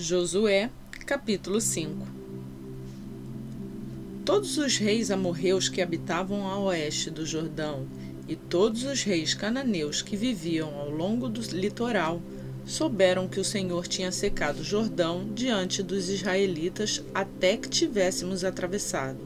Josué, capítulo 5. Todos os reis amorreus que habitavam a oeste do Jordão e todos os reis cananeus que viviam ao longo do litoral souberam que o Senhor tinha secado o Jordão diante dos israelitas até que tivéssemos atravessado.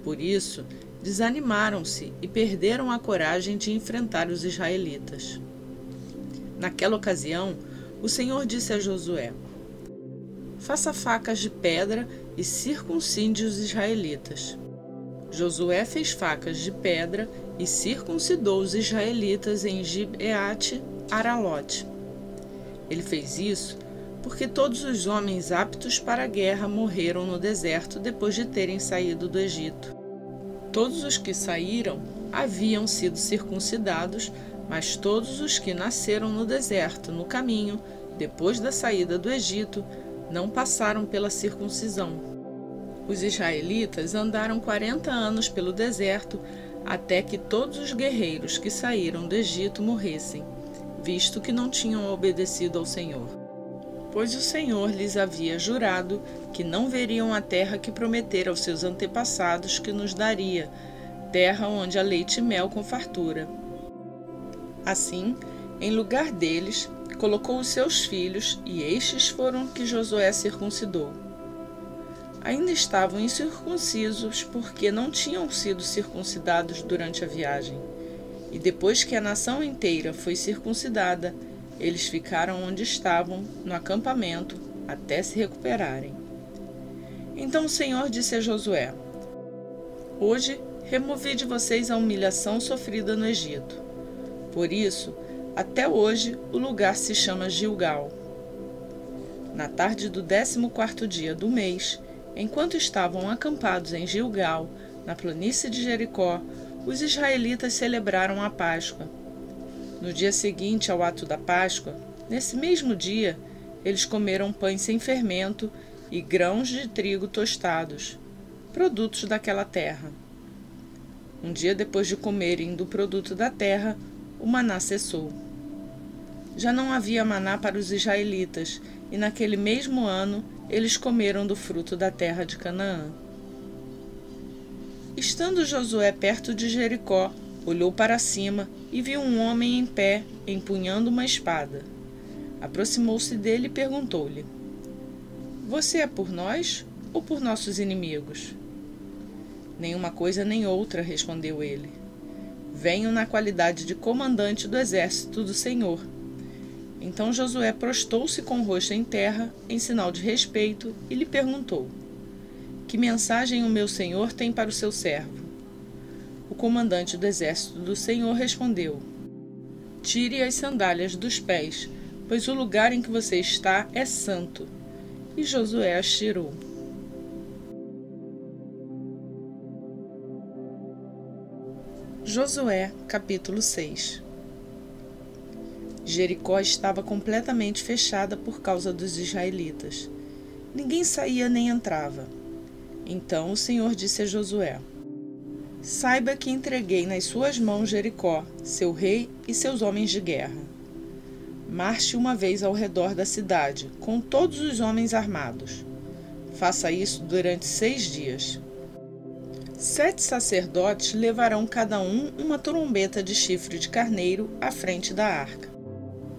Por isso, desanimaram-se e perderam a coragem de enfrentar os israelitas. Naquela ocasião, o Senhor disse a Josué: faça facas de pedra e circuncide os israelitas. Josué fez facas de pedra e circuncidou os israelitas em Gibeate-Aralote. Ele fez isso porque todos os homens aptos para a guerra morreram no deserto depois de terem saído do Egito. Todos os que saíram haviam sido circuncidados, mas todos os que nasceram no deserto, no caminho, depois da saída do Egito, não passaram pela circuncisão. Os israelitas andaram 40 anos pelo deserto até que todos os guerreiros que saíram do Egito morressem, visto que não tinham obedecido ao Senhor. Pois o Senhor lhes havia jurado que não veriam a terra que prometera aos seus antepassados que nos daria, terra onde há leite e mel com fartura. Assim, em lugar deles, colocou os seus filhos, e estes foram que Josué circuncidou. Ainda estavam incircuncisos porque não tinham sido circuncidados durante a viagem. E depois que a nação inteira foi circuncidada, eles ficaram onde estavam, no acampamento, até se recuperarem. Então o Senhor disse a Josué: hoje removi de vocês a humilhação sofrida no Egito. Por isso, até hoje, o lugar se chama Gilgal. Na tarde do 14º dia do mês, enquanto estavam acampados em Gilgal, na planície de Jericó, os israelitas celebraram a Páscoa. No dia seguinte ao ato da Páscoa, nesse mesmo dia, eles comeram pães sem fermento e grãos de trigo tostados, produtos daquela terra. Um dia depois de comerem do produto da terra, o maná cessou. Já não havia maná para os israelitas, e naquele mesmo ano eles comeram do fruto da terra de Canaã. Estando Josué perto de Jericó, olhou para cima e viu um homem em pé, empunhando uma espada. Aproximou-se dele e perguntou-lhe: você é por nós ou por nossos inimigos? Nenhuma coisa nem outra, respondeu ele. Venho na qualidade de comandante do exército do Senhor. Então Josué prostou-se com o rosto em terra, em sinal de respeito, e lhe perguntou: que mensagem o meu senhor tem para o seu servo? O comandante do exército do Senhor respondeu: tire as sandálias dos pés, pois o lugar em que você está é santo. E Josué as tirou. Josué, capítulo 6. Jericó estava completamente fechada por causa dos israelitas. Ninguém saía nem entrava. Então o Senhor disse a Josué: saiba que entreguei nas suas mãos Jericó, seu rei e seus homens de guerra. Marche uma vez ao redor da cidade, com todos os homens armados. Faça isso durante 6 dias. 7 sacerdotes levarão cada um uma trombeta de chifre de carneiro à frente da arca.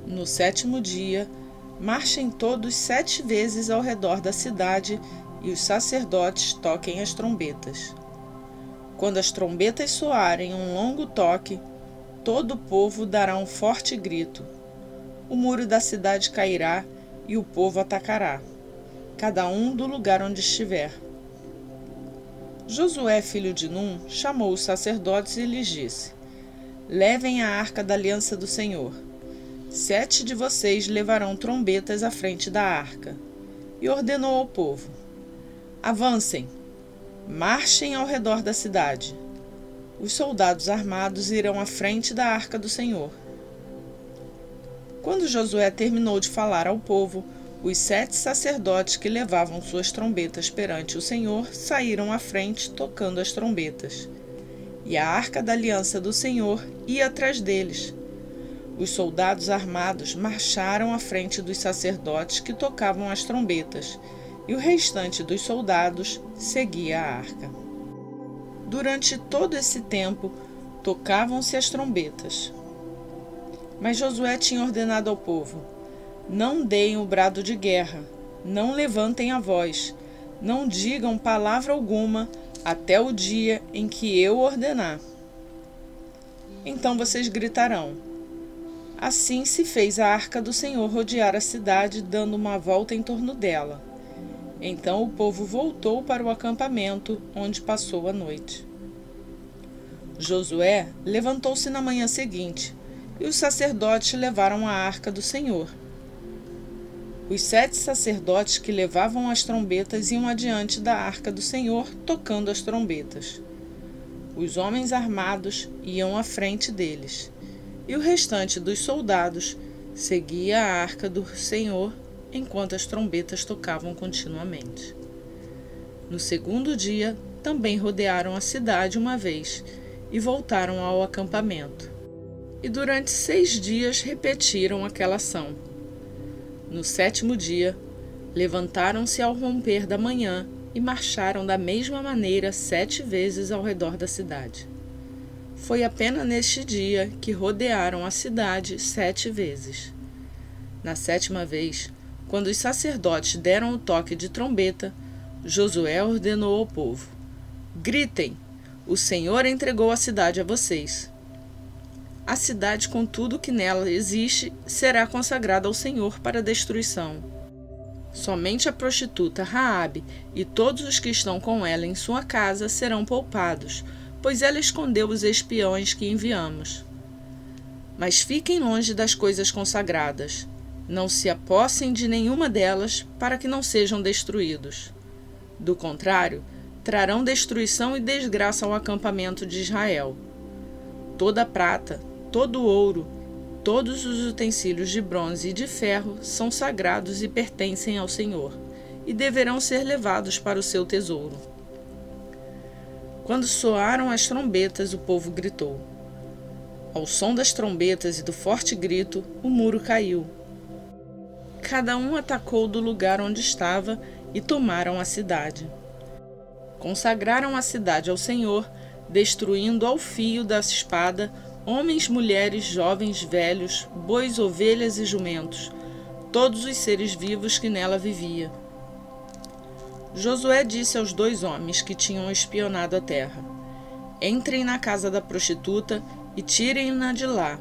No 7º dia, marchem todos 7 vezes ao redor da cidade e os sacerdotes toquem as trombetas. Quando as trombetas soarem um longo toque, todo o povo dará um forte grito. O muro da cidade cairá e o povo atacará, cada um do lugar onde estiver. Josué, filho de Num, chamou os sacerdotes e lhes disse: levem a arca da aliança do Senhor. 7 de vocês levarão trombetas à frente da arca. E ordenou ao povo: avancem, marchem ao redor da cidade. Os soldados armados irão à frente da arca do Senhor. Quando Josué terminou de falar ao povo, os 7 sacerdotes que levavam suas trombetas perante o Senhor saíram à frente tocando as trombetas. E a arca da aliança do Senhor ia atrás deles. Os soldados armados marcharam à frente dos sacerdotes que tocavam as trombetas, e o restante dos soldados seguia a arca. Durante todo esse tempo, tocavam-se as trombetas. Mas Josué tinha ordenado ao povo: não deem o brado de guerra, não levantem a voz, não digam palavra alguma até o dia em que eu ordenar. Então vocês gritarão. Assim se fez a arca do Senhor rodear a cidade, dando uma volta em torno dela. Então o povo voltou para o acampamento, onde passou a noite. Josué levantou-se na manhã seguinte, e os sacerdotes levaram a arca do Senhor. Os 7 sacerdotes que levavam as trombetas iam adiante da arca do Senhor, tocando as trombetas. Os homens armados iam à frente deles, e o restante dos soldados seguia a arca do Senhor enquanto as trombetas tocavam continuamente. No segundo dia, também rodearam a cidade uma vez e voltaram ao acampamento. E durante 6 dias repetiram aquela ação. No 7º dia, levantaram-se ao romper da manhã e marcharam da mesma maneira 7 vezes ao redor da cidade. Foi apenas neste dia que rodearam a cidade 7 vezes. Na 7ª vez, quando os sacerdotes deram o toque de trombeta, Josué ordenou ao povo: gritem, o Senhor entregou a cidade a vocês. A cidade com tudo que nela existe será consagrada ao Senhor para destruição. Somente a prostituta Raabe e todos os que estão com ela em sua casa serão poupados, pois ela escondeu os espiões que enviamos. Mas fiquem longe das coisas consagradas. Não se apossem de nenhuma delas, para que não sejam destruídos. Do contrário, trarão destruição e desgraça ao acampamento de Israel. Toda a prata, todo o ouro, todos os utensílios de bronze e de ferro são sagrados e pertencem ao Senhor, e deverão ser levados para o seu tesouro. Quando soaram as trombetas, o povo gritou. Ao som das trombetas e do forte grito, o muro caiu. Cada um atacou do lugar onde estava e tomaram a cidade. Consagraram a cidade ao Senhor, destruindo ao fio da espada homens, mulheres, jovens, velhos, bois, ovelhas e jumentos, todos os seres vivos que nela viviam. Josué disse aos 2 homens que tinham espionado a terra: entrem na casa da prostituta e tirem-na de lá,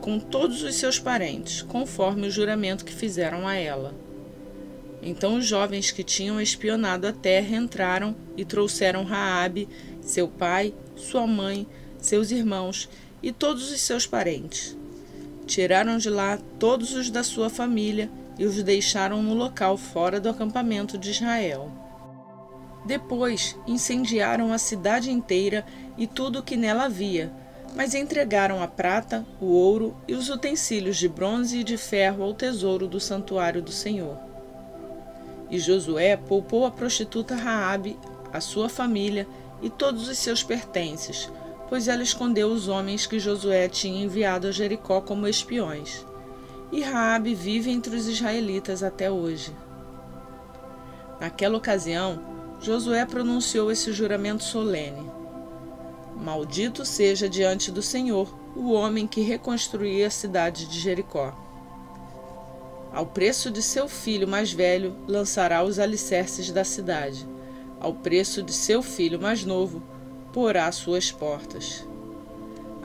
com todos os seus parentes, conforme o juramento que fizeram a ela. Então os jovens que tinham espionado a terra entraram e trouxeram Raabe, seu pai, sua mãe, seus irmãos e todos os seus parentes. Tiraram de lá todos os da sua família e os deixaram no local fora do acampamento de Israel. Depois incendiaram a cidade inteira e tudo o que nela havia, mas entregaram a prata, o ouro e os utensílios de bronze e de ferro ao tesouro do santuário do Senhor. E Josué poupou a prostituta Raabe, a sua família e todos os seus pertences, pois ela escondeu os homens que Josué tinha enviado a Jericó como espiões. E Raabe vive entre os israelitas até hoje. Naquela ocasião, Josué pronunciou esse juramento solene: maldito seja diante do Senhor o homem que reconstruía a cidade de Jericó. Ao preço de seu filho mais velho lançará os alicerces da cidade. Ao preço de seu filho mais novo porá suas portas.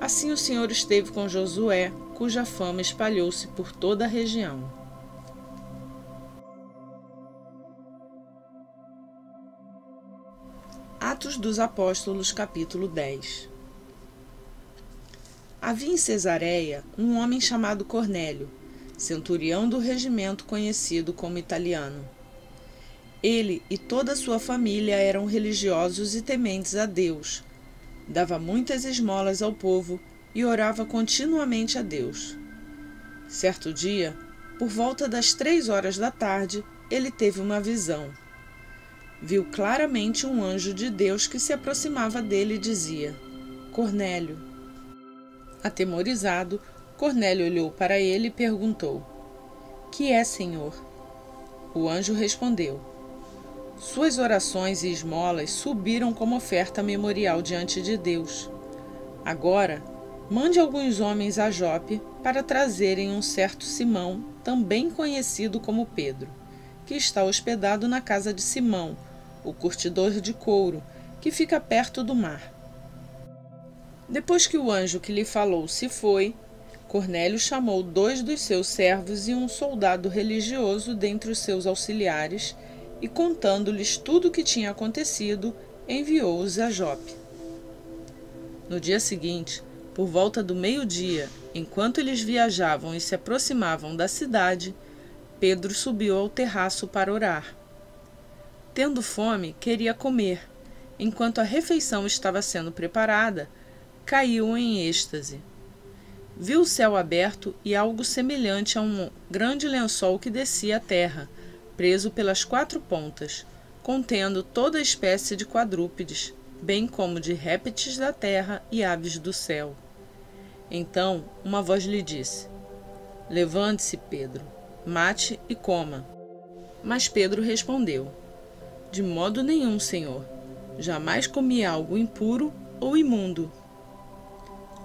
Assim o Senhor esteve com Josué, cuja fama espalhou-se por toda a região. Atos dos Apóstolos, capítulo 10. Havia em Cesareia um homem chamado Cornélio, centurião do regimento conhecido como italiano. Ele e toda a sua família eram religiosos e tementes a Deus. Dava muitas esmolas ao povo e orava continuamente a Deus. Certo dia, por volta das 3 horas da tarde, ele teve uma visão. Viu claramente um anjo de Deus que se aproximava dele e dizia: Cornélio. Atemorizado, Cornélio olhou para ele e perguntou: Que é, Senhor? O anjo respondeu: Suas orações e esmolas subiram como oferta memorial diante de Deus. Agora, mande alguns homens a Jope para trazerem um certo Simão, também conhecido como Pedro, que está hospedado na casa de Simão, o curtidor de couro, que fica perto do mar. Depois que o anjo que lhe falou se foi, Cornélio chamou 2 dos seus servos e um soldado religioso dentre os seus auxiliares e, contando-lhes tudo o que tinha acontecido, enviou-os a Jope. No dia seguinte, por volta do meio-dia, enquanto eles viajavam e se aproximavam da cidade, Pedro subiu ao terraço para orar. Tendo fome, queria comer. Enquanto a refeição estava sendo preparada, caiu em êxtase. Viu o céu aberto e algo semelhante a um grande lençol que descia à terra, preso pelas 4 pontas, contendo toda espécie de quadrúpedes, bem como de répteis da terra e aves do céu. Então uma voz lhe disse: Levante-se, Pedro, mate e coma. Mas Pedro respondeu: De modo nenhum, Senhor. Jamais comi algo impuro ou imundo.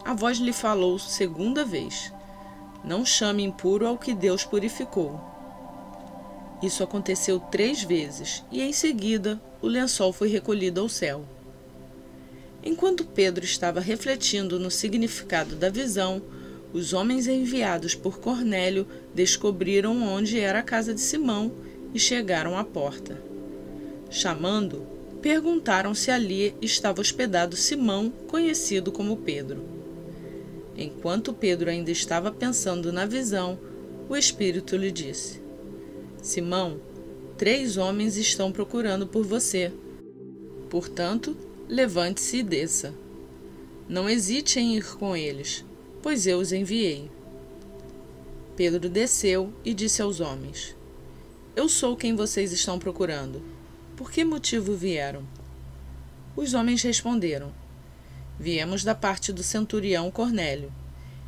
A voz lhe falou 2ª vez: Não chame impuro ao que Deus purificou. Isso aconteceu 3 vezes, e em seguida o lençol foi recolhido ao céu. Enquanto Pedro estava refletindo no significado da visão, os homens enviados por Cornélio descobriram onde era a casa de Simão e chegaram à porta. Chamando, perguntaram se ali estava hospedado Simão, conhecido como Pedro. Enquanto Pedro ainda estava pensando na visão, o Espírito lhe disse: Simão, 3 homens estão procurando por você. Portanto, levante-se e desça. Não hesite em ir com eles, pois eu os enviei. Pedro desceu e disse aos homens: Eu sou quem vocês estão procurando. Por que motivo vieram? Os homens responderam: Viemos da parte do centurião Cornélio.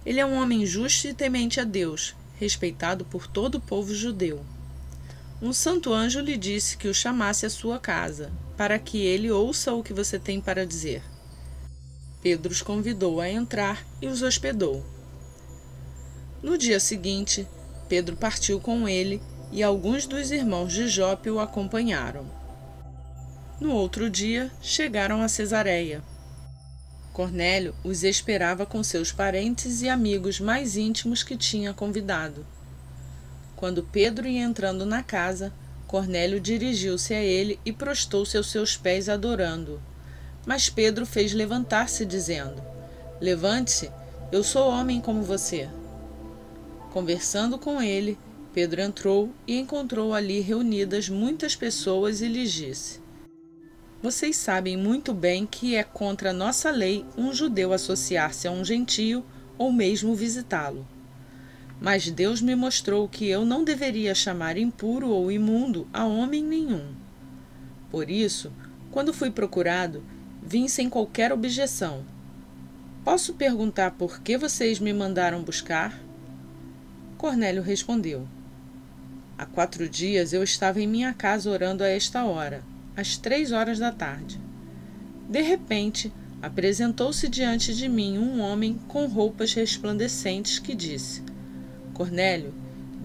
Ele é um homem justo e temente a Deus, respeitado por todo o povo judeu. Um santo anjo lhe disse que o chamasse à sua casa, para que ele ouça o que você tem para dizer. Pedro os convidou a entrar e os hospedou. No dia seguinte, Pedro partiu com ele e alguns dos irmãos de Jope o acompanharam. No outro dia, chegaram a Cesareia. Cornélio os esperava com seus parentes e amigos mais íntimos que tinha convidado. Quando Pedro ia entrando na casa, Cornélio dirigiu-se a ele e prostou-se aos seus pés adorando-o. Mas Pedro fez levantar-se, dizendo: Levante-se, eu sou homem como você. Conversando com ele, Pedro entrou e encontrou ali reunidas muitas pessoas e lhes disse: Vocês sabem muito bem que é contra nossa lei um judeu associar-se a um gentio ou mesmo visitá-lo. Mas Deus me mostrou que eu não deveria chamar impuro ou imundo a homem nenhum. Por isso, quando fui procurado, vim sem qualquer objeção. Posso perguntar por que vocês me mandaram buscar? Cornélio respondeu: Há 4 dias eu estava em minha casa orando a esta hora, às 3 horas da tarde. De repente, apresentou-se diante de mim um homem com roupas resplandecentes que disse: Cornélio,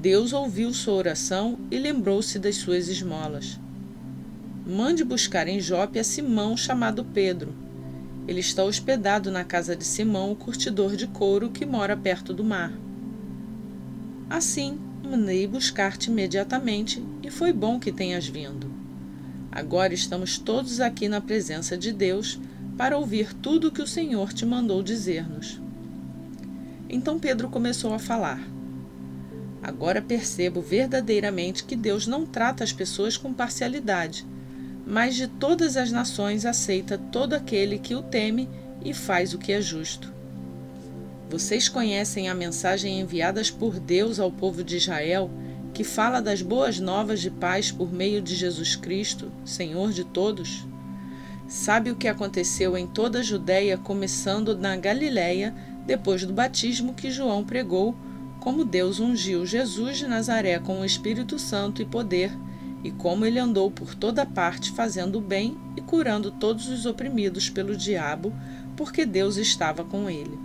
Deus ouviu sua oração e lembrou-se das suas esmolas. Mande buscar em Jope a Simão, chamado Pedro. Ele está hospedado na casa de Simão, o curtidor de couro, que mora perto do mar. Assim, mandei buscar-te imediatamente, e foi bom que tenhas vindo. Agora estamos todos aqui na presença de Deus para ouvir tudo o que o Senhor te mandou dizer-nos. Então Pedro começou a falar: Agora percebo verdadeiramente que Deus não trata as pessoas com parcialidade, mas de todas as nações aceita todo aquele que o teme e faz o que é justo. Vocês conhecem a mensagem enviada por Deus ao povo de Israel, que fala das boas novas de paz por meio de Jesus Cristo, Senhor de todos? Sabe o que aconteceu em toda a Judéia, começando na Galiléia, depois do batismo que João pregou, como Deus ungiu Jesus de Nazaré com o Espírito Santo e poder, e como ele andou por toda parte fazendo o bem e curando todos os oprimidos pelo diabo, porque Deus estava com ele.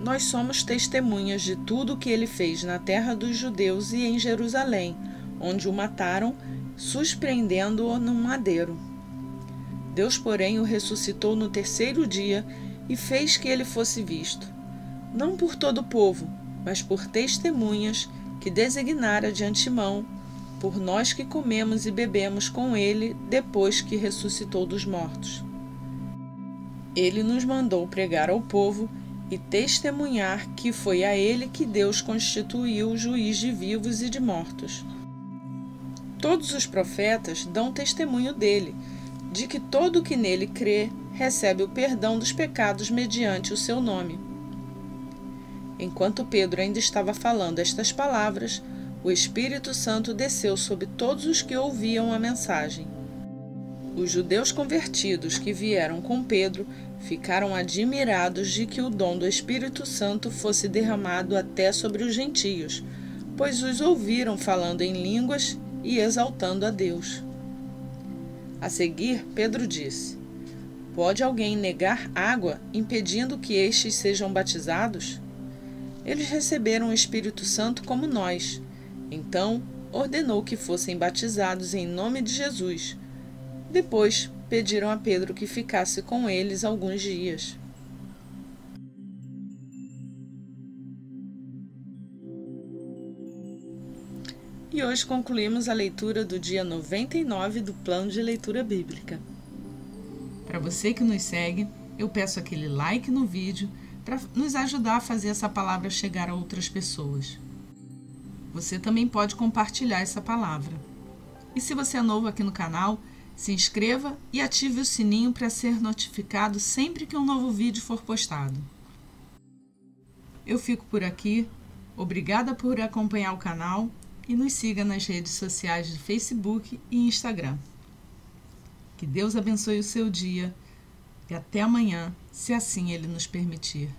Nós somos testemunhas de tudo o que ele fez na terra dos judeus e em Jerusalém, onde o mataram, surpreendendo-o num madeiro. Deus, porém, o ressuscitou no terceiro dia e fez que ele fosse visto, não por todo o povo, mas por testemunhas que designara de antemão, por nós que comemos e bebemos com ele depois que ressuscitou dos mortos. Ele nos mandou pregar ao povo e testemunhar que foi a ele que Deus constituiu juiz de vivos e de mortos. Todos os profetas dão testemunho dele, de que todo o que nele crê recebe o perdão dos pecados mediante o seu nome. Enquanto Pedro ainda estava falando estas palavras, o Espírito Santo desceu sobre todos os que ouviam a mensagem. Os judeus convertidos que vieram com Pedro ficaram admirados de que o dom do Espírito Santo fosse derramado até sobre os gentios, pois os ouviram falando em línguas e exaltando a Deus. A seguir, Pedro disse: Pode alguém negar água, impedindo que estes sejam batizados? Eles receberam o Espírito Santo como nós. Então, ordenou que fossem batizados em nome de Jesus. Depois, pediram a Pedro que ficasse com eles alguns dias. E hoje concluímos a leitura do dia 99 do Plano de Leitura Bíblica. Para você que nos segue, eu peço aquele like no vídeo para nos ajudar a fazer essa palavra chegar a outras pessoas. Você também pode compartilhar essa palavra. E se você é novo aqui no canal, se inscreva e ative o sininho para ser notificado sempre que um novo vídeo for postado. Eu fico por aqui. Obrigada por acompanhar o canal e nos siga nas redes sociais de Facebook e Instagram. Que Deus abençoe o seu dia e até amanhã, se assim Ele nos permitir.